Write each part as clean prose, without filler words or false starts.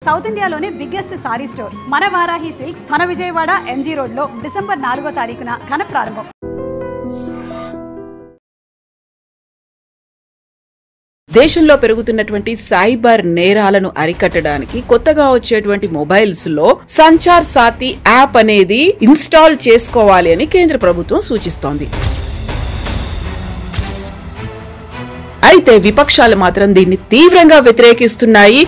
South ఇండియాలోనే biggest sorry store మన Varahi silks మన విజయవాడ ఎంజీ రోడ్ లో డిసెంబర్ 4వ తారీఖున ఘన ప్రారంభం. దేశంలో పెరుగుతున్నటువంటి సైబర్ నేరాలను అరికట్టడానికి కొత్తగా వచ్చేటువంటి మొబైల్స్ లో సంచార్ సాతి యాప్ అనేది ఇన్స్టాల్ చేసుకోవాలి అని కేంద్ర ప్రభుత్వం సూచిస్తోంది. అయితే విపక్షాలు మాత్రం దీన్ని తీవ్రంగా వ్యతిరేకిస్తున్నాయి.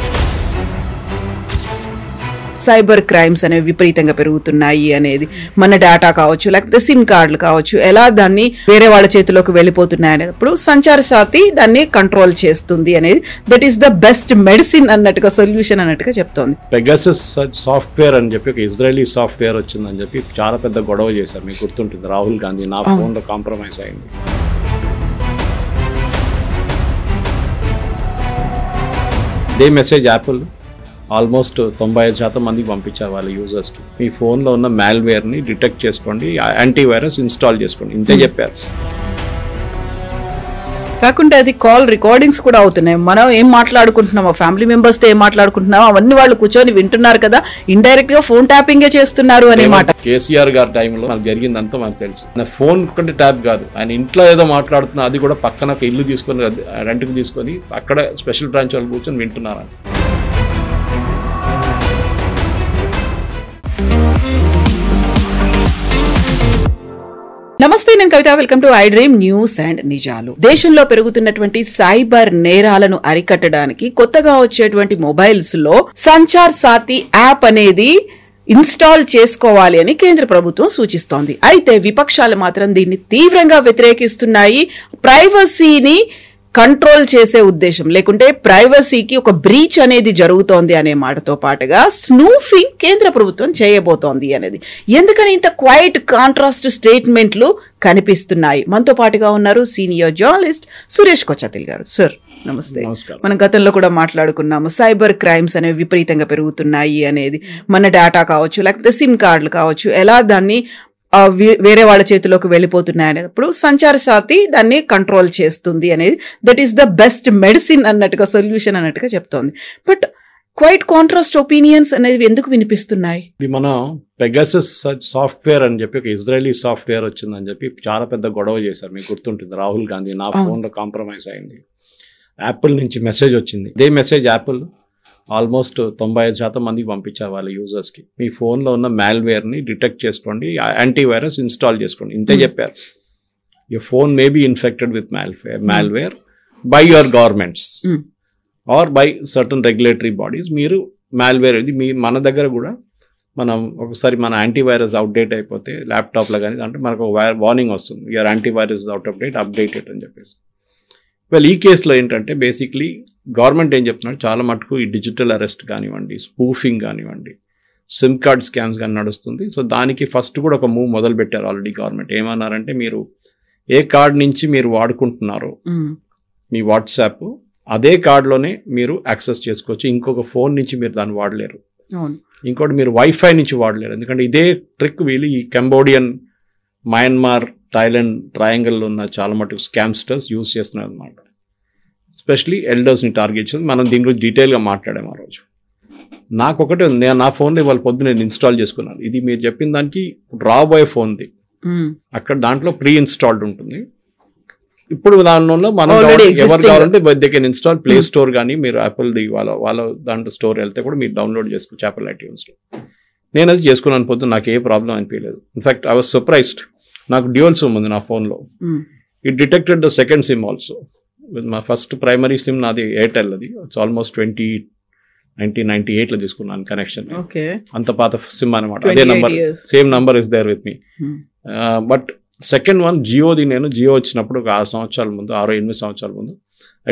సైబర్ క్రైమ్స్ అనేవి విపరీతంగా పెరుగుతున్నాయి అనేది, మన డేటా కావచ్చు, లేకపోతే సిమ్ కార్డులు కావచ్చు, ఎలా దాన్ని వేరే వాళ్ళ చేతిలోకి వెళ్ళిపోతున్నాయి అనేటప్పుడు సంచార సాతి దాన్ని కంట్రోల్ చేస్తుంది అనేది, that is the best medicine అన్నట్టుగా, సొల్యూషన్ అన్నట్టుగా చెప్తోంది. పెగాసస్ సాఫ్ట్వేర్ అని చెప్పి ఒక ఇజ్రాయలీ సాఫ్ట్వేర్ వచ్చిందని చెప్పి చాలా పెద్ద గొడవ చేశారు. మీకు గుర్తుంటుంది, రాహుల్ గాంధీ నా ఫోన్లో కాంప్రమైజ్ అయింది. ఇదే మెసేజ్ యాపిల్ ఆల్మోస్ట్ 95% మందికి పంపించారు వాళ్ళ యూజర్స్కి. మీ ఫోన్లో ఉన్న మాల్వేర్ని డిటెక్ట్ చేసుకోండి, యాంటీవైరస్ ఇన్స్టాల్ చేసుకోండి, ఇంతే చెప్పారు. కాకుండా అది కాల్ రికార్డింగ్స్ కూడా అవుతున్నాయి. మనం ఏం మాట్లాడుకుంటున్నామో, ఫ్యామిలీ మెంబర్స్తో ఏం మాట్లాడుకుంటున్నామో అవన్నీ వాళ్ళు కూర్చొని వింటున్నారు కదా, ఇండైరెక్ట్ గా ఫోన్ ట్యాపింగే చేస్తున్నారు అనే మాట. కేసీఆర్ గారి టైంలో నాకు జరిగిందంతా మనకు తెలుసు. నా ఫోన్ కంటే ట్యాప్ కాదు, ఆయన ఇంట్లో ఏదో మాట్లాడుతున్నా అది కూడా పక్కన ఒక ఇల్లు తీసుకొని రెంట్కి తీసుకొని అక్కడ స్పెషల్ బ్రాంచ్ వాళ్ళు కూర్చొని వింటున్నారు. నమస్తే, నేను Kavitha. Welcome to I dream news and నిజాలు. దేశంలో పెరుగుతున్నటువంటి సైబర్ నేరాలను అరికట్టడానికి కొత్తగా వచ్చేటువంటి మొబైల్స్ లో సంచార్ సాతి యాప్ అనేది ఇన్స్టాల్ చేసుకోవాలి అని కేంద్ర ప్రభుత్వం సూచిస్తోంది. అయితే విపక్షాలు మాత్రం దీన్ని తీవ్రంగా వ్యతిరేకిస్తున్నాయి. ప్రైవసీని కంట్రోల్ చేసే ఉద్దేశం, లేకుంటే ప్రైవసీకి ఒక బ్రీచ్ అనేది జరుగుతోంది అనే మాటతో పాటుగా స్నూఫింగ్ కేంద్ర ప్రభుత్వం చేయబోతోంది అనేది. ఎందుకని ఇంత క్వైట్ కాంట్రాస్ట్ స్టేట్మెంట్లు కనిపిస్తున్నాయి? మనతో పాటుగా ఉన్నారు సీనియర్ జర్నలిస్ట్ సురేష్ కొచ్చతిల్ గారు. సార్ నమస్తే. మనం గతంలో కూడా మాట్లాడుకున్నాము, సైబర్ క్రైమ్స్ అనేవి విపరీతంగా పెరుగుతున్నాయి అనేది, మన డేటా కావచ్చు, లేకపోతే సిమ్ కార్డులు కావచ్చు, ఎలా దాన్ని వేరే వాళ్ళ చేతిలోకి వెళ్ళిపోతున్నాయి అనేటప్పుడు సంచార సాతి దాన్ని కంట్రోల్ చేస్తుంది అనేది, that is the best medicine అన్నట్టుగా, సొల్యూషన్ అన్నట్టుగా చెప్తోంది. బట్ క్వైట్ కాంట్రాస్ట్ ఒపీనియన్స్ అనేది ఎందుకు వినిపిస్తున్నాయి? ఇది మన పెగాసస్ సాఫ్ట్వేర్ అని చెప్పి ఒక ఇజ్రాయలీ సాఫ్ట్వేర్ వచ్చిందని చెప్పి చాలా పెద్ద గొడవ చేశారు. మీకు గుర్తుంటుంది, రాహుల్ గాంధీ నా ఫోన్లో కాంప్రమైజ్ అయింది. యాపిల్ నుంచి మెసేజ్ వచ్చింది. ఇదే మెసేజ్ యాపిల్ ఆల్మోస్ట్ 95% మందికి పంపించారు వాళ్ళ యూజర్స్కి. మీ ఫోన్లో ఉన్న మాల్వేర్ని డిటెక్ట్ చేసుకోండి, యాంటీవైరస్ ఇన్స్టాల్ చేసుకోండి, ఇంతే చెప్పారు. Your phone may be infected with malware by your governments or by certain regulatory bodies. మీరు మాల్వేర్ ఇది మన దగ్గర కూడా మనం ఒకసారి మన యాంటీవైరస్ అవుట్డేట్ అయిపోతే ల్యాప్టాప్లో కానీ అంటే మనకు ఒక వార్నింగ్ వస్తుంది, your antivirus out of date, updated అని చెప్పేసి. ఈ కేసులో ఏంటంటే బేసిక్లీ గవర్నమెంట్ ఏం చెప్తున్నాడు, చాలా మటుకు ఈ డిజిటల్ అరెస్ట్ కానివ్వండి, స్పూఫింగ్ కానివ్వండి, సిమ్ కార్డ్ స్కామ్స్ కానీ నడుస్తుంది. సో దానికి ఫస్ట్ కూడా ఒక మూవ్ మొదలు పెట్టారు ఆల్రెడీ గవర్నమెంట్. ఏమన్నారంటే, మీరు ఏ కార్డ్ నుంచి మీరు వాడుకుంటున్నారో మీ వాట్సాప్, అదే కార్డులోనే మీరు యాక్సెస్ చేసుకోవచ్చు. ఇంకొక ఫోన్ నుంచి మీరు దాన్ని వాడలేరు. ఇంకోటి మీరు వైఫై నుంచి వాడలేరు. ఎందుకంటే ఇదే ట్రిక్ వీళ్ళు ఈ కంబోడియన్, మయన్మార్, థాయిలాండ్ ట్రయాంగిల్లో ఉన్న చాలా మటుకు స్కామ్స్టర్స్ యూజ్ చేస్తున్నారు అనమాట. ఎస్పెషలీ ఎల్డర్స్ని టార్గెట్ చేసి మనం దీని గురించి డీటెయిల్గా మాట్లాడాము ఆ రోజు. నాకు ఒకటే ఉంది, నేను నా ఫోన్లో ఇవాళ పొద్దు నేను ఇన్స్టాల్ చేసుకున్నాను. ఇది మీరు చెప్పిన దానికి రాబోయే ఫోన్ది, అక్కడ దాంట్లో ప్రీ ఇన్స్టాల్డ్ ఉంటుంది. ఇప్పుడు దానిలో మనం ఎవరు కావాలంటే they can install. Play store కానీ మీరు యాపిల్ది వాళ్ళ దాంట్లో స్టోర్ వెళ్తే కూడా మీరు డౌన్లోడ్ చేసుకోవచ్చు యాపిల్ ఐట్యూన్స్లో. నేను అది చేసుకున్నాను పొద్దున్న, నాకు ఏ ప్రాబ్లం అనిపించలేదు. In fact I was surprised. నాకు డ్యూయల్ సిమ్ ఉంది నా ఫోన్లో. It detected the second sim also. మా ఫస్ట్ ప్రైమరీ సిమ్ నాది ఎయిర్టెల్, అది ఇట్స్ ఆల్మోస్ట్ 1998లో తీసుకున్నాను కనెక్షన్. అంత పాత సిమ్ అనమాట. అదే number, same number is there with me. But second one జియోది, నేను జియో వచ్చినప్పుడు ఒక 6 సంవత్సరాల ముందు, 6-8 సంవత్సరాల ముందు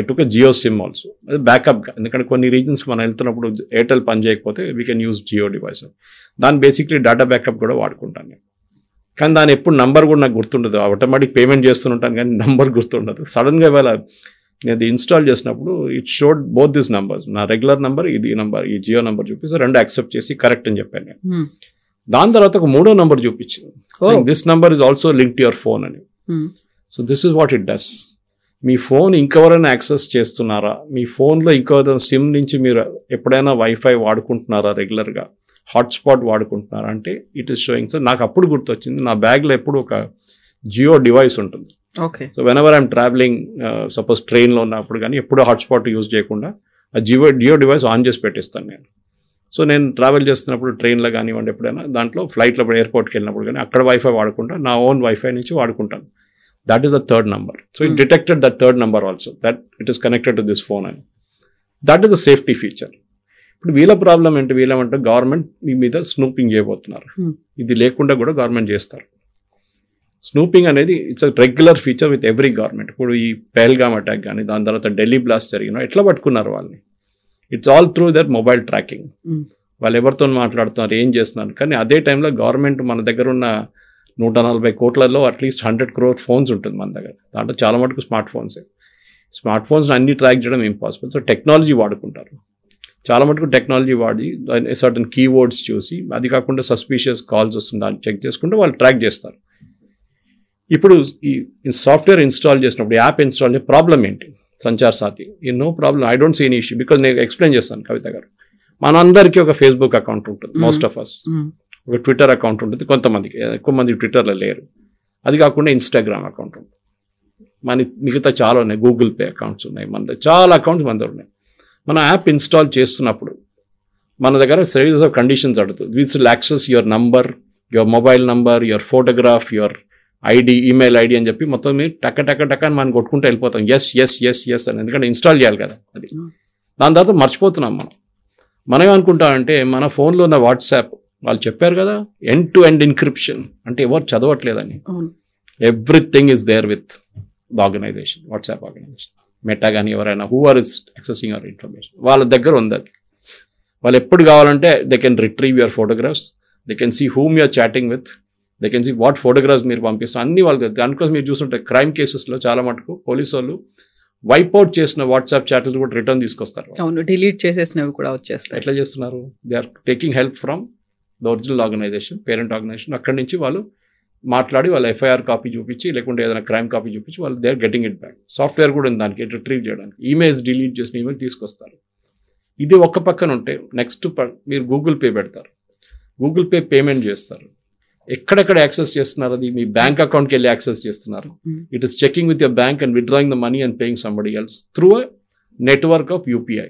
I took a Jio sim also. అది బ్యాకప్గా, ఎందుకంటే కొన్ని రీజన్స్కి మనం వెళ్తున్నప్పుడు ఎయిర్టెల్ పని చేయకపోతే we can use Jio device. దాని బేసిక్లీ డేటా బ్యాకప్ కూడా వాడుకుంటాను నేను. కానీ దాని ఎప్పుడు నంబర్ కూడా నాకు గుర్తుండదు. ఆటోమేటిక్ పేమెంట్ చేస్తుంటాను కానీ నంబర్ గుర్తుండదు. సడన్గా ఇవాళ నేను అది ఇన్స్టాల్ చేసినప్పుడు it showed both this numbers, నా రెగ్యులర్ నంబర్, ఇది నంబర్, ఈ జియో నంబర్ చూపిస్తే రెండు యాక్సెప్ట్ చేసి కరెక్ట్ అని చెప్పాను నేను. దాని తర్వాత ఒక 3వ నంబర్ చూపించింది, this number is also link to your phone అని. So this is what it does. మీ ఫోన్ ఇంకెవరైనా యాక్సెస్ చేస్తున్నారా, మీ ఫోన్లో ఇంకెవరైనా సిమ్ నుంచి మీరు ఎప్పుడైనా వైఫై వాడుకుంటున్నారా, రెగ్యులర్గా హాట్స్పాట్ వాడుకుంటున్నారా అంటే ఇట్ ఈస్ షోయింగ్. సో నాకు అప్పుడు గుర్తొచ్చింది, నా బ్యాగ్లో ఎప్పుడు ఒక జియో డివైస్ ఉంటుంది. Okay. So when ever I'm travelling, suppose ట్రైన్లో ఉన్నప్పుడు కానీ ఎప్పుడు హాట్స్పాట్ యూజ్ చేయకుండా ఆ జియో డివైస్ ఆన్ చేసి పెట్టిస్తాను నేను. సో నేను ట్రావెల్ చేస్తున్నప్పుడు ట్రైన్లో కానివ్వండి, ఎప్పుడైనా దాంట్లో ఫ్లైట్లో ఎయిర్పోర్ట్కి వెళ్ళినప్పుడు కానీ అక్కడ వైఫై వాడకుండా నా ఓన్ వైఫై నుంచి వాడుకుంటాను. That is the third number. So it detected that third number also, that it is connected to this phone అని. That is the safety feature. ఇప్పుడు వీళ్ళ ప్రాబ్లం ఏంటి, వీళ్ళేమంటే గవర్నమెంట్ మీ మీద స్నూపింగ్ చేయబోతున్నారు. ఇది లేకుండా కూడా గవర్నమెంట్ చేస్తారు. స్నూపింగ్ అనేది it's a regular feature with every government. ఇప్పుడు ఈ పెహల్గామ్ అటాక్ కానీ, దాని తర్వాత ఢిల్లీ బ్లాస్ట్ జరిగినా ఎట్లా పట్టుకున్నారు వాళ్ళని, it's all through there mobile tracking. వాళ్ళు ఎవరితో మాట్లాడుతున్నారు, ఏం చేస్తున్నారు. కానీ అదే టైంలో గవర్నమెంట్ మన దగ్గర ఉన్న 140 కోట్లలో అట్లీస్ట్ 100 crore ఫోన్స్ ఉంటుంది మన దగ్గర. దాంట్లో చాలా మటుకు స్మార్ట్ ఫోన్సే. స్మార్ట్ ఫోన్స్ అన్ని ట్రాక్ చేయడం ఇంపాసిబుల్. సో టెక్నాలజీ వాడుకుంటారు, చాలా మటుకు టెక్నాలజీ వాడి సర్టన్ కీవర్డ్స్ చూసి, అది కాకుండా సస్పీషియస్ కాల్స్ వస్తుంది దాన్ని చెక్ చేసుకుంటే వాళ్ళు ట్రాక్ చేస్తారు. ఇప్పుడు ఈ సాఫ్ట్వేర్ ఇన్స్టాల్ చేసినప్పుడు, యాప్ ఇన్స్టాల్ చేసే ప్రాబ్లం ఏంటి, Sanchar Saathi no problem, I don't see any issue. Because నేను ఎక్స్ప్లెయిన్ చేస్తాను కవిత గారు, మనందరికీ ఒక ఫేస్బుక్ అకౌంట్ ఉంటుంది, మోస్ట్ ఆఫ్ అస్. ఒక ట్విట్టర్ అకౌంట్ ఉంటుంది, కొంతమందికి, ఎక్కువ మంది ట్విట్టర్లో లేరు. అది కాకుండా ఇన్స్టాగ్రామ్ అకౌంట్ ఉంటుంది, మిగతా చాలా ఉన్నాయి, గూగుల్ పే అకౌంట్స్ ఉన్నాయి, మన దగ్గర చాలా అకౌంట్స్ మన దగ్గర ఉన్నాయి. మన యాప్ ఇన్స్టాల్ చేస్తున్నప్పుడు మన దగ్గర సెరీస్ ఆఫ్ కండిషన్స్ అడుగుతుంది. Which will access your number, your mobile number, your photograph, your ID, email ID అని చెప్పి మొత్తం మీరు టక్క అని మనం కొట్టుకుంటూ వెళ్ళిపోతాం. ఎస్ అని, ఎందుకంటే ఇన్స్టాల్ చేయాలి కదా అది. దాని తర్వాత మర్చిపోతున్నాం మనం ఏమనుకుంటామంటే మన ఫోన్లో ఉన్న వాట్సాప్ వాళ్ళు చెప్పారు కదా ఎండ్ టు ఎండ్ ఎన్క్రిప్షన్, అంటే ఎవరు చదవట్లేదని. Everything is there with the organization, WhatsApp organization, Meta కానీ ఎవరైనా who are is accessing our information వాళ్ళ దగ్గర ఉంది. వాళ్ళు ఎప్పుడు కావాలంటే they can retrieve your photographs, they can see whom you are chatting with, they can see what photographs మీరు పంపిస్తాం అన్ని వాళ్ళకి. దానికోసం మీరు చూస్తుంటే క్రైమ్ కేసెస్లో చాలా మటుకు పోలీసు వాళ్ళు వైప్అవుట్ చేసిన వాట్సాప్ చాట్లు కూడా రిటర్న్ తీసుకొస్తారు. అవును, డిలీట్ చేసేసినవి కూడా వచ్చేస్తాయి. ఎట్లా చేస్తున్నారు, they are taking help from the original organisation, parent organisation. అక్కడి నుంచి వాళ్ళు మాట్లాడి వాళ్ళ ఎఫ్ఐఆర్ కాపీ చూపించి, లేకుంటే ఏదైనా క్రైమ్ కాపీ చూపించి వాళ్ళు they are getting it back. Software కూడా ఉంది దానికి రిట్రీవ్ చేయడానికి. ఈమెయిల్స్ డిలీట్ చేసిన ఈమెయిల్ తీసుకొస్తారు. ఇది ఒక్క పక్కన ఉంటే నెక్స్ట్ మీరు గూగుల్ పే పెడతారు, గూగుల్ పే పేమెంట్ చేస్తారు. ఎక్కడెక్కడ యాక్సెస్ చేస్తున్నారు, అది మీ బ్యాంక్ అకౌంట్కి వెళ్ళి యాక్సెస్ చేస్తున్నారు. It is checking with your bank and withdrawing the money and paying somebody else through a network of UPI.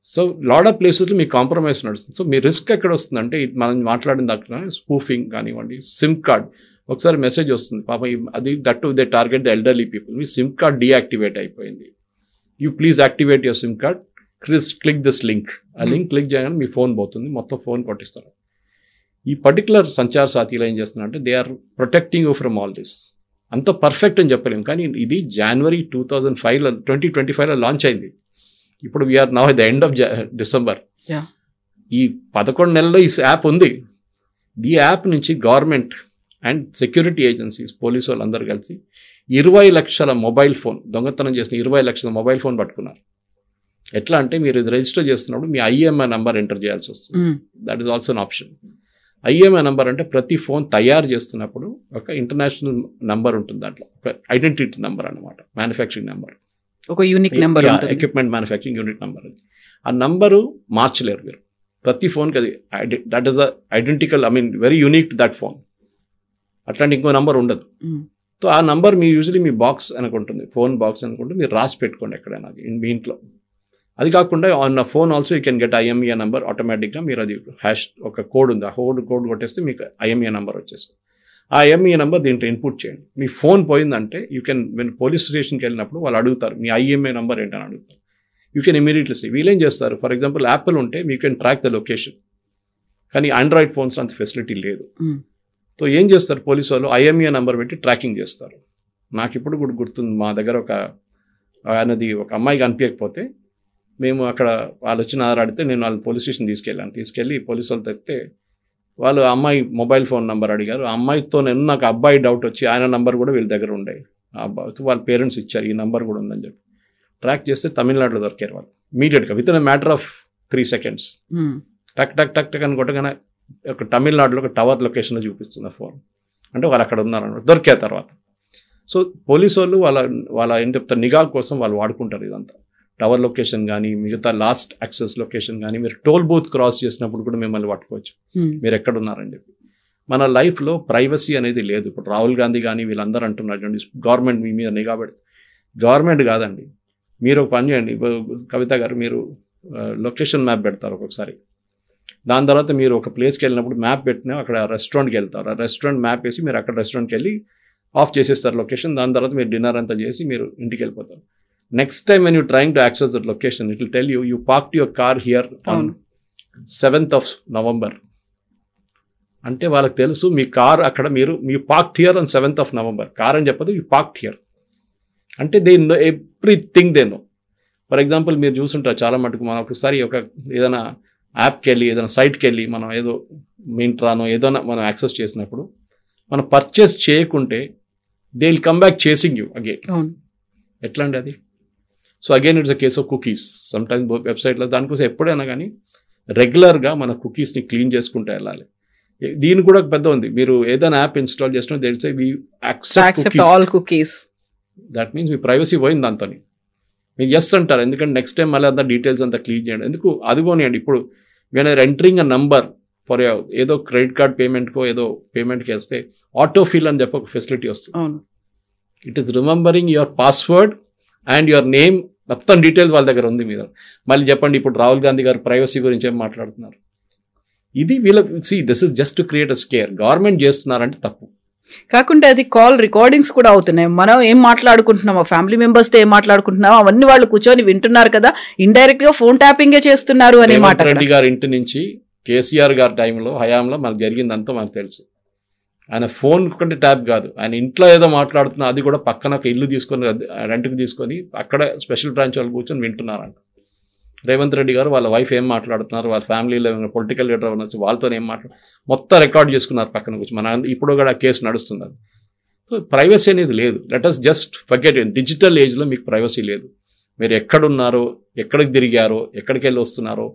So lot of ప్లేసెస్లో మీ కాంప్రమైజ్ నడుస్తుంది. సో మీ రిస్క్ ఎక్కడ వస్తుందంటే, మనం మాట్లాడిన దాంట్లో స్పూఫింగ్ కానివ్వండి, సిమ్ కార్డ్ ఒకసారి మెసేజ్ వస్తుంది పాపం, అది that they target the elderly people. మీ సిమ్ కార్డ్ డీయాక్టివేట్ అయిపోయింది, you please activate your sim card, click this link. ఆ లింక్ క్లిక్ చేయగానే మీ ఫోన్ పోతుంది, మొత్తం ఫోన్ కొట్టిస్తారు. ఈ పర్టికులర్ సంచార్ సాథీలో ఏం చేస్తున్నారంటే they are protecting you from all this. అంత పర్ఫెక్ట్ అని చెప్పలేము, కానీ ఇది జనవరి 2025లో లాంచ్ అయింది. ఇప్పుడు we're now at the end of December. ఈ 11 నెలల్లో ఈ యాప్ ఉంది. ఈ యాప్ నుంచి government and security agencies, police వాళ్ళందరూ కలిసి 20 లక్షల మొబైల్ ఫోన్ దొంగతనం చేసిన 20 లక్షల మొబైల్ ఫోన్ పట్టుకున్నారు. ఎట్లా అంటే మీరు ఇది రిజిస్టర్ చేస్తున్నప్పుడు మీ ఐఎంఐ నెంబర్ ఎంటర్ చేయాల్సి వస్తుంది. That is also an option. IMI number అంటే ప్రతి ఫోన్ తయారు చేస్తున్నప్పుడు ఒక ఇంటర్నేషనల్ నెంబర్ ఉంటుంది, దాంట్లో ఒక ఐడెంటిటీ నెంబర్ అనమాట, మ్యానుఫ్యాక్చరింగ్ నెంబర్, ఒక unique number, equipment manufacturing unit number. ఆ నంబరు మార్చలేరు మీరు, ప్రతి ఫోన్కి అది that is identical, I mean very unique to that phone. అట్లాంటి ఇంకో నెంబర్ ఉండదు. సో ఆ నంబర్ మీ యూజువలీ మీ బాక్స్ అనుకుంటుంది, ఫోన్ బాక్స్ అనుకుంటే మీరు రాసి పెట్టుకోండి ఎక్కడైనా మీ ఇంట్లో. అది కాకుండా on phone also you can get IMEI number ఆటోమేటిక్గా. మీరు అది హ్యాష్ ఒక కోడ్ ఉంది, ఆ కోడ్ కొట్టేస్తే మీకు ఐఎంఈఏ నెంబర్ వచ్చేస్తుంది. ఆ ఐఎంఈఏ నెంబర్ దీంట్లో ఇన్పుట్ చేయండి. మీ ఫోన్ పోయిందంటే యూ కెన్ పోలీస్ స్టేషన్కి వెళ్ళినప్పుడు వాళ్ళు అడుగుతారు మీ ఐఎంఈఏ నెంబర్ ఏంటని అడుగుతారు. You can immediately see. వీళ్ళేం చేస్తారు, ఫర్ ఎగ్జాంపుల్ యాపిల్ ఉంటే you can track the location, కానీ ఆండ్రాయిడ్ ఫోన్స్లో అంత ఫెసిలిటీ లేదు. సో ఏం చేస్తారు పోలీసు వాళ్ళు, ఐఎంఈఏ నెంబర్ పెట్టి ట్రాకింగ్ చేస్తారు. నాకు ఇప్పుడు కూడా గుర్తుంది, మా దగ్గర ఒక అమ్మాయి కనిపించకపోతే మేము అక్కడ వాళ్ళు వచ్చిన ఆధాడితే నేను వాళ్ళని పోలీస్ స్టేషన్ తీసుకెళ్ళి పోలీసు వాళ్ళు తెస్తే వాళ్ళు అమ్మాయి మొబైల్ ఫోన్ నెంబర్ అడిగారు. ఆ అమ్మాయితో నాకు అబ్బాయి డౌట్ వచ్చి ఆయన నెంబర్ కూడా వీళ్ళ దగ్గర ఉండే, వాళ్ళ పేరెంట్స్ ఇచ్చారు ఈ నెంబర్ కూడా ఉందని చెప్పి ట్రాక్ చేస్తే తమిళనాడులో దొరికారు వాళ్ళు ఇమీడియట్గా with in a matter of 3 seconds. టక్ అని కొట్టగానే ఒక తమిళనాడులో ఒక టవర్ లొకేషన్లో చూపిస్తుంది ఫోన్, అంటే వాళ్ళు అక్కడ ఉన్నారన్నమాట. దొరికే తర్వాత సో పోలీసు వాళ్ళు వాళ్ళ ఏం చెప్తారు నిఘా కోసం వాళ్ళు వాడుకుంటారు ఇదంతా. టవర్ లొకేషన్ కానీ మిగతా లాస్ట్ యాక్సెస్ లొకేషన్ కానీ మీరు టోల్ బూత్ క్రాస్ చేసినప్పుడు కూడా మిమ్మల్ని పట్టుకోవచ్చు మీరు ఎక్కడున్నారని చెప్పి. మన లైఫ్లో ప్రైవసీ అనేది లేదు. ఇప్పుడు రాహుల్ గాంధీ కానీ వీళ్ళందరూ అంటున్నారు గవర్నమెంట్ మీ మీద నిఘా పెడుతుంది. గవర్నమెంట్ కాదండి. మీరు ఒక పని చేయండి, కవిత గారు, మీరు లొకేషన్ మ్యాప్ పెడతారు ఒక్కొక్కసారి. దాని తర్వాత మీరు ఒక ప్లేస్కి వెళ్ళినప్పుడు మ్యాప్ పెట్టినా అక్కడ రెస్టారెంట్కి వెళ్తారు. ఆ రెస్టారెంట్ మ్యాప్ వేసి మీరు అక్కడ రెస్టారెంట్కి వెళ్ళి ఆఫ్ చేసేస్తారు లొకేషన్. దాని తర్వాత మీరు డిన్నర్ అంతా చేసి మీరు ఇంటికి వెళ్ళిపోతారు. Next time when you trying to access that location it will tell you parked your car here on 7th of November. అంటే వాళ్ళకి తెలుసు మీ కార్ అక్కడ మీ parked here on 7th of November. Car అని చెప్పదు, యూ పార్క్డ్ హియర్. అంటే they know everything, they know. For example మీరు చూసుంటారు చాలా మటుకు మనం ఒకసారి ఏదైనా యాప్కి వెళ్ళి ఏదైనా సైట్కి వెళ్ళి మనం ఏదో మింట్రానో ఏదైనా మనం యాక్సెస్ చేసినప్పుడు మనం పర్చేస్ చేయకుంటే they will come back chasing you again. ఎట్లా అండి అది? So again it's a case of cookies. Some times వెబ్సైట్లో దానికోసం ఎప్పుడైనా కానీ రెగ్యులర్గా మన కుకీస్ని క్లీన్ చేసుకుంటూ వెళ్ళాలి. దీని కూడా పెద్ద ఉంది. మీరు ఏదైనా యాప్ ఇన్స్టాల్ చేసినా తెలిసే we accept all cookies. That means మీ ప్రైవసీ పోయింది దాంతో. మీరు ఎస్ అంటారు, ఎందుకంటే నెక్స్ట్ టైం మళ్ళీ అంతా డీటెయిల్స్ అంతా క్లీన్ చేయండి. ఎందుకు అదిగోనియండి. ఇప్పుడు we're entering a number for ఏదో క్రెడిట్ కార్డ్ పేమెంట్కో ఏదో పేమెంట్కి వేస్తే ఆటో ఫిల్ అని చెప్పి ఒక ఫెసిలిటీ వస్తుంది. It is remembering your password and your name, మొత్తం డీటెయిల్స్ వాళ్ళ దగ్గర ఉంది మీద. మళ్ళీ చెప్పండి, ఇప్పుడు రాహుల్ గాంధీ గారు ప్రైవసీ గురించి ఏం మాట్లాడుతున్నారు? ఇది వీళ్ళ this is just to create a scare. Government చేస్తున్నారంటే తప్పు. కాకుండా అది కాల్ రికార్డింగ్స్ కూడా అవుతున్నాయి. మనం ఏం మాట్లాడుకుంటున్నామో, ఫ్యామిలీ మెంబర్స్తో ఏం మాట్లాడుకుంటున్నామో అవన్నీ వాళ్ళు కూర్చొని వింటున్నారు కదా. ఇండైరెక్ట్ గా ఫోన్ ట్యాపింగే చేస్తున్నారు అనే మాట. రెడ్డి గారి ఇంటి నుంచి కేసీఆర్ గారి టైంలో హయాంలో మనకు జరిగిందంతా మనకు తెలుసు. ఆయన ఫోన్ ఒకటి ట్యాప్ కాదు, ఆయన ఇంట్లో ఏదో మాట్లాడుతున్నా అది కూడా పక్కన ఒక ఇల్లు తీసుకొని రెంట్కి తీసుకొని అక్కడ స్పెషల్ బ్రాంచ్ వాళ్ళు కూర్చొని వింటున్నారంట. రేవంత్ రెడ్డి గారు వాళ్ళ వైఫ్ ఏం మాట్లాడుతున్నారు, వాళ్ళ ఫ్యామిలీలో పొలిటికల్ లీడర్ వచ్చి వాళ్ళతో ఏం మొత్తం రికార్డ్ చేసుకున్నారు పక్కన కూర్చొని. మన ఇప్పుడు కూడా కేసు నడుస్తుంది. సో ప్రైవసీ అనేది లేదు. Let us just forget it. Digital ఏజ్లో మీకు ప్రైవసీ లేదు. మీరు ఎక్కడున్నారో, ఎక్కడికి తిరిగారో, ఎక్కడికి వెళ్ళి వస్తున్నారో,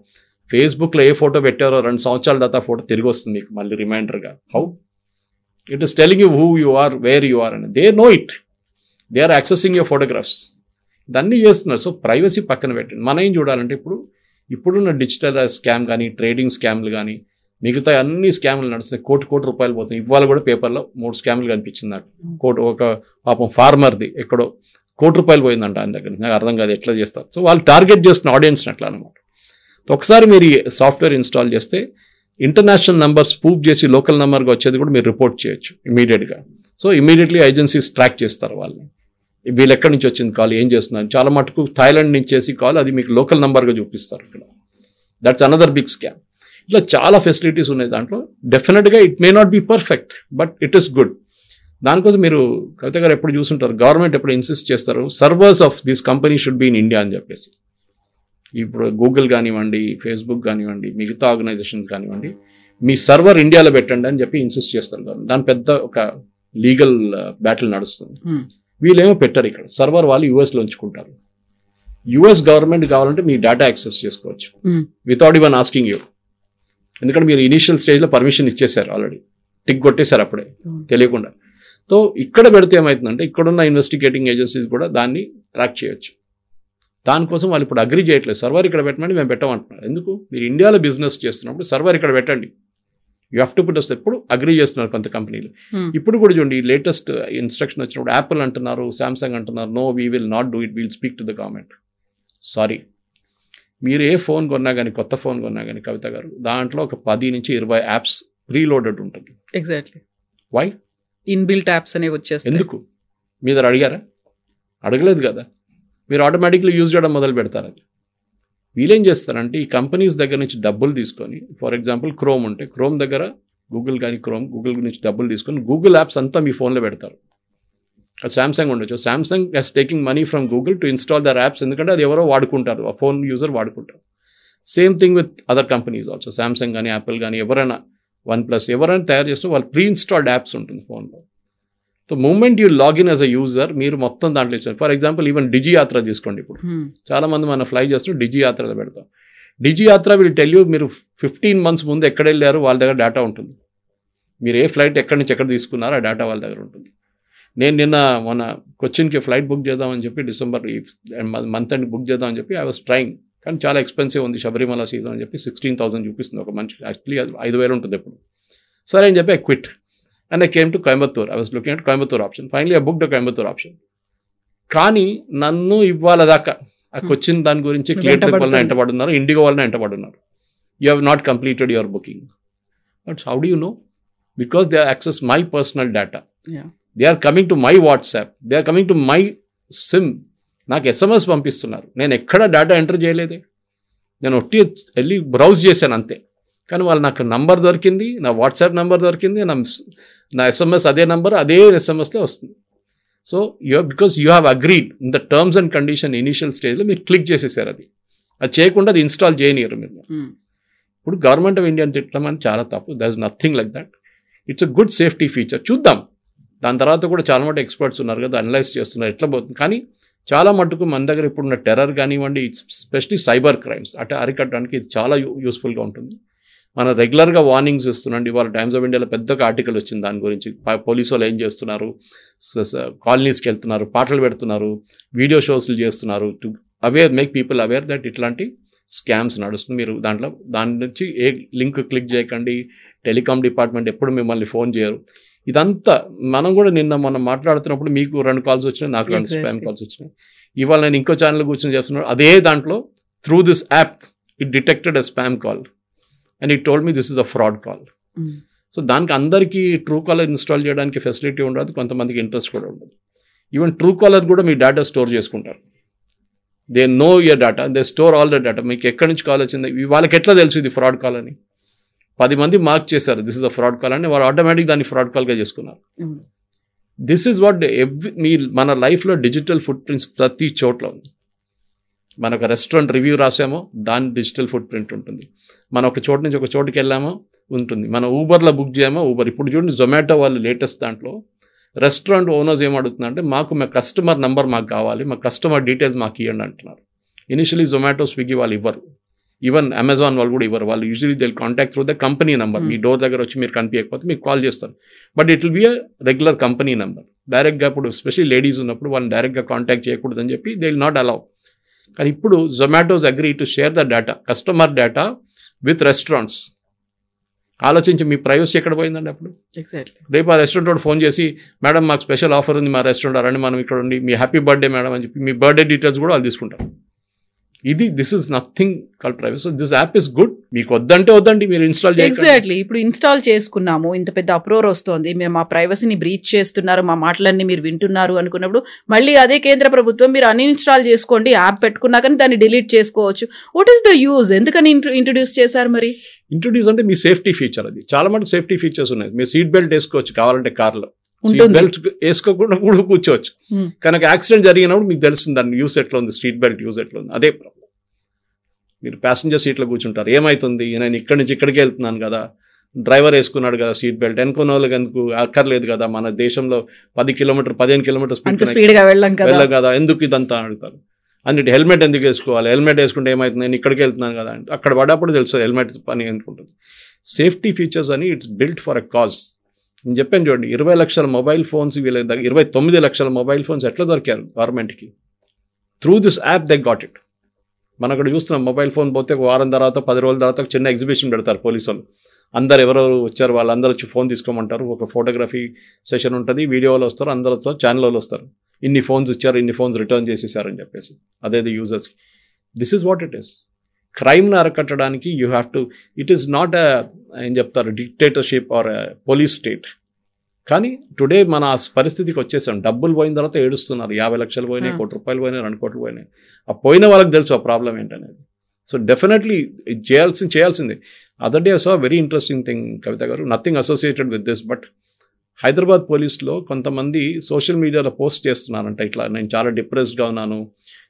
ఫేస్బుక్లో ఏ ఫోటో పెట్టారో 2 సంవత్సరాల తర్వాత ఫోటో తిరిగి వస్తుంది మీకు మళ్ళీ రిమైండర్గా. How? It is telling you who you are, where you are అని. They know it. They are accessing your photographs. ఇదన్నీ చేస్తున్నారు. సో ప్రైవసీ పక్కన పెట్టండి. మనం ఏం చూడాలంటే ఇప్పుడున్న డిజిటల్ స్కామ్ కానీ, ట్రేడింగ్ స్కామ్లు కానీ, మిగతా అన్ని స్కామ్లు నడుస్తున్నాయి. కోటి రూపాయలు పోతున్నాయి. ఇవాళ కూడా పేపర్లో 3 స్కామ్లు కనిపించింది నాకు. ఒక పాపం ఫార్మర్ది ఎక్కడో ₹1 పోయిందంట ఆయన దగ్గర. నాకు అర్థం కాదు ఎట్లా చేస్తారు. సో వాళ్ళు టార్గెట్ చేస్తున్న ఆడియన్స్ని అట్లా అనమాట. ఒకసారి మీరు ఈ సాఫ్ట్వేర్ ఇన్స్టాల్ చేస్తే ఇంటర్నేషనల్ నెంబర్ స్పూఫ్ చేసి లోకల్ నెంబర్గా వచ్చేది కూడా మీరు రిపోర్ట్ చేయొచ్చు ఇమీడియట్గా. సో ఇమీడియట్లీ ఏజెన్సీస్ ట్రాక్ చేస్తారు వాళ్ళని. వీళ్ళు ఎక్కడి నుంచి వచ్చింది కాల్, ఏం చేస్తున్నారు. చాలా మటుకు థాయిలాండ్ నుంచి చేసి కాల్ అది మీకు లోకల్ నెంబర్గా చూపిస్తారు ఇక్కడ. That's another big scam. ఇట్లా చాలా ఫెసిలిటీస్ ఉన్నాయి దాంట్లో. డెఫినెట్గా it may not be perfect, but it is good. దానికోసం మీరు కవిత గారు ఎప్పుడు చూస్తుంటారు, గవర్నమెంట్ ఎప్పుడు ఇన్సిస్ట్ చేస్తారు servers of this company should be in India అని చెప్పేసి. ఇప్పుడు గూగుల్ కానివ్వండి, ఫేస్బుక్ కానివ్వండి, మిగతా ఆర్గనైజేషన్స్ కానివ్వండి, మీ సర్వర్ ఇండియాలో పెట్టండి అని చెప్పి ఇన్సిస్ట్ చేస్తారు గవర్నమెంట్. దాని పెద్ద ఒక లీగల్ బ్యాటిల్ నడుస్తుంది. వీళ్ళేమో పెట్టారు ఇక్కడ సర్వర్, వాళ్ళు యూఎస్లో ఉంచుకుంటారు. యూఎస్ గవర్నమెంట్ కావాలంటే మీ డేటా యాక్సెస్ చేసుకోవచ్చు వితౌట్ ఈవెన్ ఆస్కింగ్ యూ. ఎందుకంటే మీరు ఇనిషియల్ స్టేజ్లో పర్మిషన్ ఇచ్చేసారు, ఆల్రెడీ టిక్ కొట్టేశారు అప్పుడే తెలియకుండా. సో ఇక్కడ పెడితే ఏమవుతుందంటే ఇక్కడున్న ఇన్వెస్టిగేటింగ్ ఏజెన్సీస్ కూడా దాన్ని ట్రాక్ చేయొచ్చు. దానికోసం వాళ్ళు ఇప్పుడు అగ్రీ చేయట్లేదు. సర్వర్ ఇక్కడ పెట్టమని మేము పెట్టమంటున్నారు. ఎందుకు? మీరు ఇండియాలో బిజినెస్ చేస్తున్నప్పుడు సర్వర్ ఇక్కడ పెట్టండి, యూ హ్యావ్ టు పుట్. ఎప్పుడు అగ్రీ చేస్తున్నారు కొంత కంపెనీలు. ఇప్పుడు కూడా చూడండి, లేటెస్ట్ ఇన్స్ట్రక్షన్ వచ్చినప్పుడు యాపిల్ అంటున్నారు, శాంసంగ్ అంటున్నారు, no we will not do it, will speak to the government. Sorry, మీరు ఏ ఫోన్ కొన్నా కానీ, కొత్త ఫోన్ కొన్నా కానీ కవిత గారు, దాంట్లో ఒక 10 నుంచి 20 యాప్స్ ప్రీలోడెడ్ ఉంటుంది. ఎగ్జాక్ట్లీ. వై? ఇన్బిల్ట్ యాప్స్ అనేవి వచ్చేస్తాయి. ఎందుకు? మీ దగ్గర అడిగారా? అడగలేదు కదా. మీరు ఆటోమేటిక్లీ యూజ్ చేయడం మొదలు పెడతారు. అది వీళ్ళేం చేస్తారంటే ఈ కంపెనీస్ దగ్గర నుంచి డబ్బులు తీసుకొని, ఫర్ ఎగ్జాంపుల్ క్రోమ్ ఉంటే క్రోమ్ దగ్గర గూగుల్ కానీ, గూగుల్ నుంచి డబ్బులు తీసుకొని గూగుల్ యాప్స్ అంతా మీ ఫోన్లో పెడతారు. శాంసంగ్ ఉండొచ్చు, Samsung he's taking money from Google to install their apps, ఎందుకంటే అది ఎవరో వాడుకుంటారు, ఆ ఫోన్ యూజర్ వాడుకుంటారు. Same thing with other companies also. Samsung కానీ, యాపిల్ కానీ, ఎవరైనా OnePlus ఎవరైనా తయారు చేస్తే వాళ్ళు ప్రీ ఇన్స్టాల్డ్ యాప్స్ ఉంటుంది ఫోన్లో. So moment you login as a user, మీరు మొత్తం దాంట్లో ఇచ్చారు. ఫర్ ఎగ్జాంపుల్ ఈవెన్ డిజి యాత్ర తీసుకోండి. ఇప్పుడు చాలామంది మనం ఫ్లై చేస్తూ డిజి యాత్రలో పెడతాం. డిజి యాత్ర విల్ టెల్ యూ మీరు 15 months ముందు ఎక్కడ వెళ్ళారు, వాళ్ళ దగ్గర డేటా ఉంటుంది. మీరు ఏ ఫ్లైట్ ఎక్కడి నుంచి ఎక్కడ తీసుకున్నారో ఆ డేటా వాళ్ళ దగ్గర ఉంటుంది. నేను నిన్న మన కొచ్చిన్కి ఫ్లైట్ బుక్ చేద్దామని చెప్పి డిసెంబర్ మంత్ అండ్ బుక్ చేద్దామని చెప్పి ఐ వాస్ ట్రైంగ్, కానీ చాలా ఎక్స్పెన్సివ్ ఉంది శబరిమల సీజన్ అని చెప్పి 16,000 చూపిస్తుంది ఒక మనిషికి. యాక్చువల్లీ 5,000 ఉంటుంది ఎప్పుడు. సరే అని చెప్పి I quit and I came to Coimbatore. I was looking at Coimbatore option. Finally I book the Coimbatore option. కానీ నన్ను ఇవాళ దాకా ఆ కొచ్చిన్ దాని గురించి క్లియర్ ట్రిప్ వలన ఎంటబడున్నారు, ఇండిగో వలన ఎంటబడున్నారు. You have not completed your booking. But how do you know? Because they access my personal data. They are coming to my WhatsApp, they are coming to my sim. నాకు SMS పంపిస్తున్నారు. నేను ఎక్కడ data enter చేయలేదే. నేను ఒట్టి వెళ్ళి browse చేశాను అంతే. కానీ వాళ్ళు నాకు నంబర్ దొరికింది, నా వాట్సాప్ నెంబర్ దొరికింది, నా SMS అదే నెంబర్ అదే SMSలో వస్తుంది. So because you have agreed in the terms and condition initial స్టేజ్లో మీరు క్లిక్ చేసేసారు. అది చేయకుండా అది ఇన్స్టాల్ చేయనియరు మీరు. ఇప్పుడు గవర్నమెంట్ ఆఫ్ ఇండియా తిట్టడం అని చాలా తప్పు. There is nothing like that. It's a good safety feature. చూద్దాం, దాని తర్వాత కూడా చాలా మటుకు ఎక్స్పర్ట్స్ ఉన్నారు కదా, అనలైజ్ చేస్తున్నారు ఎట్లా పోతుంది. కానీ చాలా మటుకు మన దగ్గర ఇప్పుడున్న టెర్రర్ కానివ్వండి, స్పెషలీ సైబర్ క్రైమ్స్ అంటే అరికట్టడానికి ఇది చాలా యూస్ఫుల్గా ఉంటుంది. మనం రెగ్యులర్గా వార్నింగ్స్ ఇస్తున్నాండి. ఇవాళ టైమ్స్ ఆఫ్ ఇండియాలో పెద్దగా ఆర్టికల్ వచ్చింది దాని గురించి. పోలీసు వాళ్ళు ఏం చేస్తున్నారు, కాలనీస్కి వెళ్తున్నారు, పాటలు పెడుతున్నారు, వీడియో షోస్లు చేస్తున్నారు to make people aware that ఇట్లాంటి స్కామ్స్ నడుస్తుంది. మీరు దాని నుంచి ఏ లింక్ క్లిక్ చేయకండి. టెలికాం డిపార్ట్మెంట్ ఎప్పుడు మిమ్మల్ని ఫోన్ చేయరు. ఇదంతా మనం కూడా మనం మాట్లాడుతున్నప్పుడు మీకు 2 కాల్స్ వచ్చినాయి, నాకు 2 స్పామ్ కాల్స్ వచ్చినాయి. ఇవాళ నేను ఇంకో ఛానల్ కూర్చొని చేస్తున్నాను. అదే దాంట్లో through this app it detected a spam call and it told me this is a fraud call. So దానికి అందరికీ ట్రూ కాలర్ ఇన్స్టాల్ చేయడానికి ఫెసిలిటీ ఉండదు, కొంతమందికి ఇంట్రెస్ట్ కూడా ఉండదు. ఈవెన్ ట్రూ కాలర్ కూడా మీ డేటా స్టోర్ చేసుకుంటారు. They know your data, they store all the data. మీకు ఎక్కడి నుంచి కాల్ వచ్చింది వాళ్ళకి ఎట్లా తెలుసు ఇది ఫ్రాడ్ కాల్ అని? 10 మంది మార్క్ చేశారు this is a fraud call అని, వాళ్ళు ఆటోమేటిక్ దాన్ని ఫ్రాడ్ కాల్గా చేసుకున్నారు. దిస్ ఈజ్ వాట్ మన లైఫ్లో డిజిటల్ ఫుట్ ప్రింట్స్ ప్రతి చోట్ల ఉంది. మన ఒక రెస్టారెంట్ రివ్యూ రాసామో దాని డిజిటల్ ఫుట్ ప్రింట్ ఉంటుంది. మనం ఒక చోటు నుంచి ఒక చోటుకి వెళ్ళామో ఉంటుంది. మనం ఊబర్లో బుక్ చేయమో ఊబర్. ఇప్పుడు చూడండి జొమాటో వాళ్ళు లేటెస్ట్ దాంట్లో రెస్టారెంట్ ఓనర్స్ ఏమడుగుతున్నారంటే మా కస్టమర్ నెంబర్ మాకు కావాలి, మా కస్టమర్ డీటెయిల్స్ మాకు ఇవ్వండి అంటున్నారు. ఇనిషియలీ జొమాటో స్విగ్గీ వాళ్ళు ఇవ్వరు, ఈవెన్ అమెజాన్ వాళ్ళు కూడా ఇవ్వరు. వాళ్ళు usually they contact through the company number. Me door దగ్గర వచ్చి మీరు కనిపించకపోతే మీకు కాల్ చేస్తారు. But it will be a regular company number. డైరెక్ట్గా ఇప్పుడు ఎస్పెషల్లీ లేడీస్ ఉన్నప్పుడు వాళ్ళని డైరెక్ట్గా కాంటాక్ట్ చేయకూడదని చెప్పి దే విల్ నాట్ అలౌ. కానీ ఇప్పుడు Zomato's agree to share the data, customer data with restaurants. ఆలోచించి మీ ప్రైవసీ ఎక్కడ పోయిందండి అప్పుడు? ఎగ్జాక్ట్లీ. రేపు ఆ రెస్టారెంట్ వాడు ఫోన్ చేసి మేడం మాకు స్పెషల్ ఆఫర్ ఉంది మా రెస్టారెంట్ రండి మనం ఇక్కడ ఉండి మీ హ్యాపీ బర్త్డే మేడం అని చెప్పి మీ బర్త్డే డీటెయిల్స్ కూడా వాళ్ళు తీసుకుంటారు. This is nothing called privacy. So this app is good. మీకు వద్దండి మీరు ఇన్స్టాల్ చేయండి. ఎగ్జాక్ట్లీ. ఇప్పుడు ఇన్స్టాల్ చేసుకున్నాము, ఇంత పెద్ద అప్రోర్ వస్తోంది, మేము మా ప్రైవసీని బ్రీచ్ చేస్తున్నారు, మా మాటలన్నీ మీరు వింటున్నారు అనుకున్నప్పుడు మళ్ళీ అదే కేంద్ర ప్రభుత్వం మీరు అన్ఇన్స్టాల్ చేసుకోండి, యాప్ పెట్టుకున్నాకని దాన్ని డిలీట్ చేసుకోవచ్చు. What is the use? ఎందుకని ఇంట్రొడ్యూస్ చేశారు మరి? ఇంట్రొడ్యూస్ అంటే మీ సేఫ్టీ ఫీచర్. అది చాలా మటుకు సేఫ్టీ ఫీచర్స్ ఉన్నాయి. మీరు సీట్ బెల్ట్ వేసుకోవచ్చు కావాలంటే కార్లో, సీట్ బెల్ట్ వేసుకోకుండా కూడా కూర్చోవచ్చు. కనుక యాక్సిడెంట్ జరిగినప్పుడు మీకు తెలుస్తుంది దాని యూస్ ఎట్లా ఉంది, స్ట్రీట్ బెల్ట్ యూజ్ ఎట్లా ఉంది. అదే ప్రాబ్లం. మీరు ప్యాసింజర్ సీట్లో కూర్చుంటారు, ఏమవుతుంది నేను ఇక్కడి నుంచి ఇక్కడికి వెళ్తున్నాను కదా, డ్రైవర్ వేసుకున్నాడు కదా సీట్ బెల్ట్, అనుకున్న వాళ్ళకి ఎందుకు అక్కర్లేదు కదా, మన దేశంలో 15 కిలోమీటర్ స్పీడ్గా వెళ్ళాం కదా, ఎందుకు ఇదంతా అడుగుతారు. అన్నిటి హెల్మెట్ ఎందుకు వేసుకోవాలి, హెల్మెట్ వేసుకుంటే ఏమవుతుంది నేను ఇక్కడికి వెళ్తున్నాను కదా అంటే అక్కడ పడ్డప్పుడు తెలుస్తుంది హెల్మెట్ పని ఎందుకుంటుంది. సేఫ్టీ ఫీచర్స్ అని it's built for a cause. నేను చెప్పాను చూడండి, 20 లక్షల మొబైల్ ఫోన్స్, వీళ్ళ 29 లక్షల మొబైల్ ఫోన్స్ ఎట్లా దొరికారు గవర్నమెంట్కి? Through this app they got it. మనం అక్కడ చూస్తున్నాం, మొబైల్ ఫోన్ పోతే ఒక వారం తర్వాత 10 రోజుల తర్వాత ఒక చిన్న ఎగ్జిబిషన్ పెడతారు పోలీసు వాళ్ళు. అందరు ఎవరెవరు వచ్చారు వాళ్ళందరూ వచ్చి ఫోన్ తీసుకోమంటారు, ఒక ఫోటోగ్రఫీ సెషన్ ఉంటుంది, వీడియో వాళ్ళు వస్తారు, అందరూ వస్తారు, ఛానల్ వాళ్ళు వస్తారు, ఇన్ని ఫోన్స్ ఇచ్చారు, ఇన్ని ఫోన్స్ రిటర్న్ చేసేసారని చెప్పేసి. అదే యూజర్స్కి. This is what it is. క్రైమ్ని అరకట్టడానికి you have to, it is not ఏం చెప్తారు డిక్టేటర్షిప్ ఆర్ పోలీస్ స్టేట్. కానీ టుడే మన పరిస్థితికి వచ్చేసాం. డబ్బులు పోయిన తర్వాత ఏడుస్తున్నారు, 50 లక్షలు పోయినాయి, ₹1 కోటి పోయినాయి, 2 కోట్లు పోయినాయి. ఆ పోయిన వాళ్ళకి తెలుసు ఆ ప్రాబ్లం ఏంటనేది. సో డెఫినెట్లీ చేయాల్సిందే. Other day so very interesting thing Kavitha garu, nothing associated with this, but Hyderabad పోలీస్లో కొంతమంది సోషల్ మీడియాలో పోస్ట్ చేస్తున్నారంట, ఇట్లా నేను చాలా డిప్రెస్డ్గా ఉన్నాను,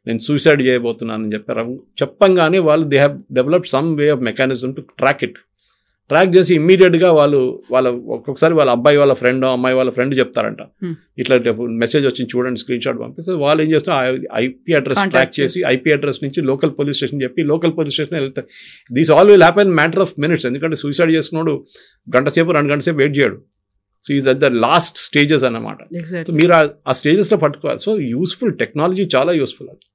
నేను సూసైడ్ చేయబోతున్నాను అని చెప్పారు. చెప్పంగానే వాళ్ళు they have developed some way of mechanism to track చేసి ఇమ్మీడియట్గా వాళ్ళ ఒక్కొక్కసారి వాళ్ళ అబ్బాయి వాళ్ళ ఫ్రెండ్, అమ్మాయి వాళ్ళ ఫ్రెండ్ చెప్తారంట, ఇట్లా మెసేజ్ వచ్చింది చూడండి, స్క్రీన్ షాట్ పంపిస్తే వాళ్ళు ఏం చేస్తారు, ఐపీ అడ్రస్ ట్రాక్ చేసి ఐపీ అడ్రస్ నుంచి లోకల్ పోలీస్ స్టేషన్ చెప్పి లోకల్ పోలీస్ స్టేషన్ వెళ్తారు. These all will happen matter of minutes. ఎందుకంటే సూసైడ్ చేసుకున్నాడు 1 గంట సేపు 2 గంటల సేపు వెయిట్ చేయడు, so is at the last stages అన్నమాట. So exactly. మీరు ఆ స్టేజెస్లో పట్టుకోవాలి. సో యూస్ఫుల్, టెక్నాలజీ చాలా యూస్ఫుల్. అది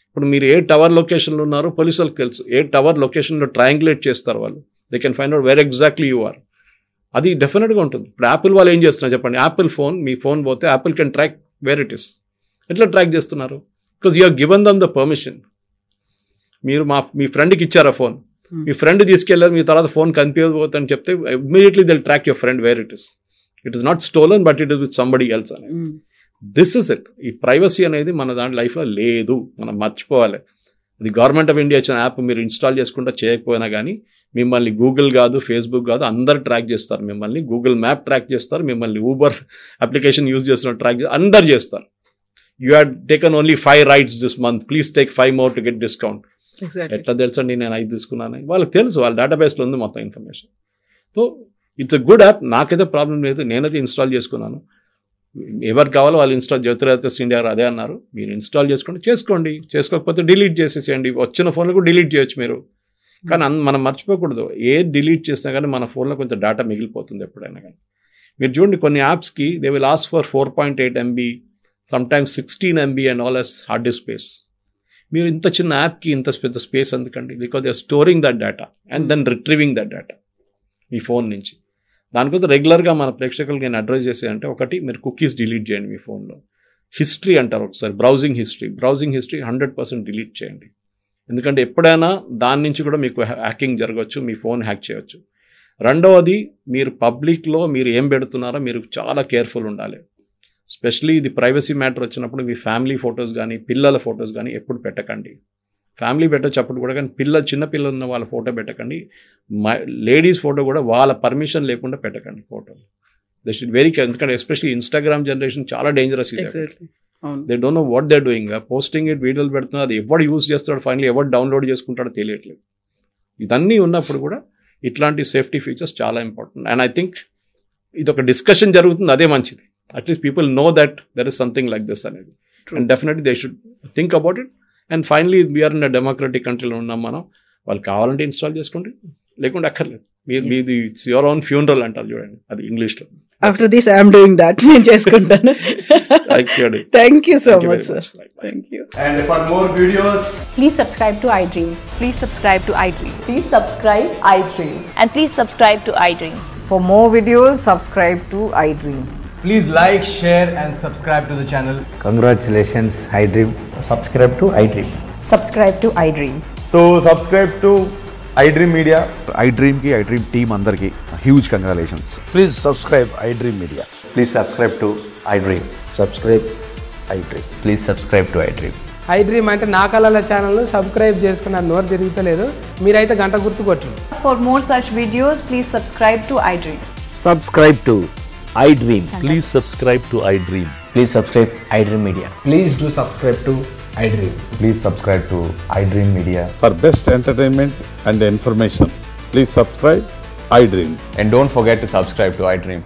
ఇప్పుడు మీరు ఏ టవర్ లొకేషన్లో ఉన్నారో పోలీసు వాళ్ళకి తెలుసు. ఏ టవర్ లొకేషన్లో ట్రయాంగులేట్ చేస్తారు వాళ్ళు, they can find out where exactly you are. అది డెఫినెట్గా ఉంటుంది. ఇప్పుడు యాపిల్ వాళ్ళు ఏం చేస్తున్నారు చెప్పండి, యాపిల్ ఫోన్, మీ ఫోన్ పోతే Apple can track where it is. ఎట్లా ట్రాక్ చేస్తున్నారు? Because you have given them the permission. మీరు మీ ఫ్రెండ్కి ఇచ్చారా ఫోన్, మీ ఫ్రెండ్ తీసుకెళ్ళారు, మీ తర్వాత ఫోన్ కనిపించబోతుందని చెప్తే immediately they'll track your friend where it is. It is not stolen but it is with somebody else అని. This is it. ఈ ప్రైవసీ అనేది మన దాంట్లో లైఫ్లో లేదు, మనం మర్చిపోవాలి. అది గవర్నమెంట్ ఆఫ్ ఇండియా ఇచ్చిన యాప్ మీరు ఇన్స్టాల్ చేసుకుంటా చేయకపోయినా కానీ మిమ్మల్ని గూగుల్ కాదు, ఫేస్బుక్ కాదు, అందరు ట్రాక్ చేస్తారు మిమ్మల్ని. గూగుల్ మ్యాప్ ట్రాక్ చేస్తారు మిమ్మల్ని, ఊబర్ అప్లికేషన్ యూజ్ చేస్తున్న ట్రాక్ అందరు చేస్తారు. You had taken only 5 rides this month, please take 5 more to get discount. ఎట్లా తెలుసండి నేను 5 తీసుకున్నాను? వాళ్ళకి తెలుసు, వాళ్ళ డేటాబేస్లో ఉంది మొత్తం information. So it's a good app, నాకైతే ప్రాబ్లం లేదు, నేనైతే ఇన్స్టాల్ చేసుకున్నాను. ఎవరు కావాలో వాళ్ళు ఇన్స్టాల్, జ్యోతిరాదిత్య ఇండియా అదే అన్నారు, మీరు ఇన్స్టాల్ చేసుకోండి, చేసుకోకపోతే డిలీట్ చేసేసేయండి. వచ్చిన ఫోన్లో కూడా డిలీట్ చేయొచ్చు మీరు. కానీ మనం మర్చిపోకూడదు, ఏది డిలీట్ చేసినా కానీ మన ఫోన్లో కొంచెం డేటా మిగిలిపోతుంది ఎప్పుడైనా కానీ. మీరు చూడండి కొన్ని యాప్స్కి they will ask for 4.8 MB, sometimes 16 MB and all as hard disk space. మీరు ఇంత చిన్న యాప్కి ఇంత పెద్ద స్పేస్ ఎందుకండి? Because they are storing that data and then retrieving that data మీ ఫోన్ నుంచి. దానికోసం రెగ్యులర్గా మన ప్రేక్షకులకి నేను అడ్వైజ్ చేసేదంటే, ఒకటి మీరు కుకీస్ డిలీట్ చేయండి మీ ఫోన్లో. హిస్టరీ అంటారు ఒకసారి, బ్రౌజింగ్ హిస్టరీ 100% డిలీట్ చేయండి. ఎందుకంటే ఎప్పుడైనా దాని నుంచి కూడా మీకు హ్యాకింగ్ జరగవచ్చు, మీ ఫోన్ హ్యాక్ చేయవచ్చు. రెండవది, మీరు పబ్లిక్లో మీరు ఏం పెడుతున్నారో మీరు చాలా కేర్ఫుల్ ఉండాలి. స్పెషలీ ఇది ప్రైవసీ మ్యాటర్ వచ్చినప్పుడు మీ ఫ్యామిలీ ఫొటోస్ కానీ పిల్లల ఫొటోస్ కానీ ఎప్పుడు పెట్టకండి. ఫ్యామిలీ పెట్టచ్చు అప్పుడు కూడా, కానీ చిన్న పిల్లలు ఉన్న వాళ్ళ ఫోటో పెట్టకండి. లేడీస్ ఫోటో కూడా వాళ్ళ పర్మిషన్ లేకుండా పెట్టకండి ఫోటోలు. They should very care. ఎందుకంటే ఎస్పెషల్లీ ఇన్స్టాగ్రామ్ జనరేషన్ చాలా dangerous. They don't know what they doing. Posting it, వీడియోలు పెడుతున్నారు, అది ఎవడు యూజ్ చేస్తాడు, ఫైనల్లీ ఎవరు డౌన్లోడ్ చేసుకుంటాడో తెలియట్లేదు. ఇదన్నీ ఉన్నప్పుడు కూడా ఇట్లాంటి సేఫ్టీ ఫీచర్స్ చాలా ఇంపార్టెంట్. అండ్ ఐ థింక్ ఇది ఒక డిస్కషన్ జరుగుతుంది, అదే మంచిది. At least people know that there is something like this అనేది. And definitely they should think about it. And finally we are in a democratic కంట్రీలో ఉన్నాం మనం. వాళ్ళు కావాలంటే ఇన్స్టాల్ చేసుకోండి, లేకుంటే అక్కర్లేదు. మీది ఇట్స్ యువర్ ఓన్ ఫ్యూనరల్ అంటారు చూడండి, అది ఇంగ్లీష్లో. After this I'm doing that, నేను చేసుకుంటాను. Thank you so much sir. Thank you. And for more videos, Please subscribe to iDream. Please subscribe to iDream. Please subscribe iDream. And please subscribe to iDream. For more videos, subscribe to iDream. please like, share and subscribe to the channel. Congratulations, iDream. Subscribe to iDream. Subscribe to iDream. So subscribe to iDream Media. iDream ki iDream team andarki huge congratulations. Please subscribe iDream Media. Please subscribe to iDream. Subscribe iDream. Please subscribe to iDream. iDream అంటే నా కళల ఛానల్ను subscribe చేసుకున్న నోరు తిరుగుతలేదు, మీరైతే గంట గుర్తు కొట్టండి. For more such videos, please subscribe to iDream. Subscribe to iDream. Please subscribe to iDream. Please subscribe iDream Media. Please do subscribe to iDream. Please subscribe to iDream Media. For best entertainment and information, please subscribe iDream. And don't forget to subscribe to iDream.